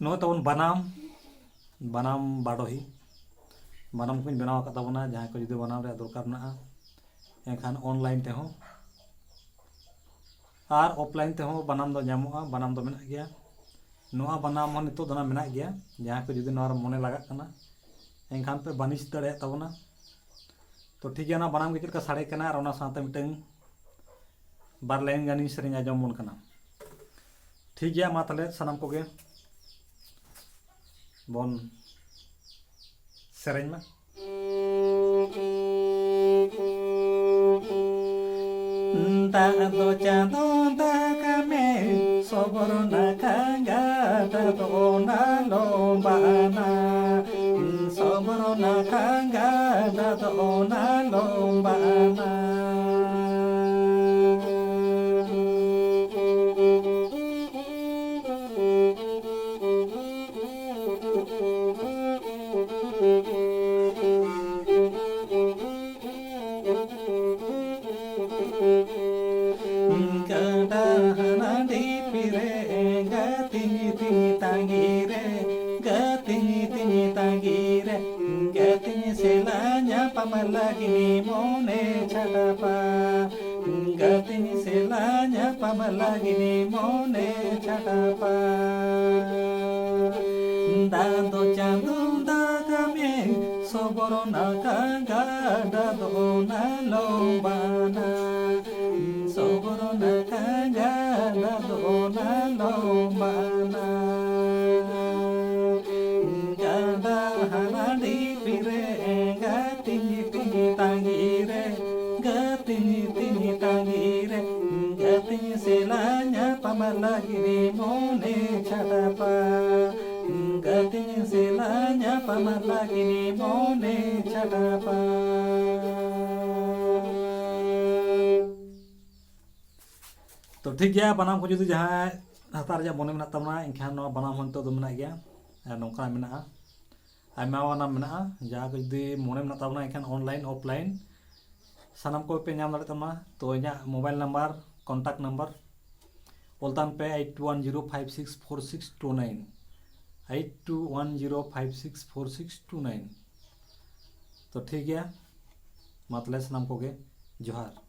No तबन बनाम बनाम बाडोही बनाम को बनाव का तबना जहाँ को जुदी बनाम रे दरकार ना एनखान ऑनलाइन ते हो और ऑफलाइन ते हो बनाम दो ᱧᱟᱢᱚᱜᱼᱟ बनाम दो मेना गया नोआ बनाम हो नितो दना मेना गया जहाँ को जुदी नोआ मने लगा कना एनखान पे बानिश दड़े तबना तो ठीक है ना बनाम के चलका साड़े कना और ओना साथे मिटंग बार लाइन गानी सेरेंज आजम बोन कना ठीक है मा तले सनम को गे बोन सेरेंज में Tado chado takame soboro nakanga tado na lombana soboro nakanga tado na lombana Pamalagini mone chadapa gatini selanya pamalagini mone chadapa dado chandu dagame soboro nakaga dado na lombana soboro nakaga dado na lombana gada hanadi pire tangire gatini selanya pamalagini mone chadapa gatini selanya pamalagini mone chadapa तो ठीक गया बनाम को जुदी जहाँ हतार जा मोने मेना तमना इनखान नो बनाम हंतो दो मेना गया नौका मेना आयमा वाना मेना जहाँ को जुदी मोने मेना तमना इनखान ऑनलाइन ऑफलाइन सानाम को पे नाम दाड़े तो इना मोबाइल नंबर कॉन्टैक्ट नंबर बोलतान पे 81056462 81056462 तो ठीक गया मतलब सानाम को गे जोहार।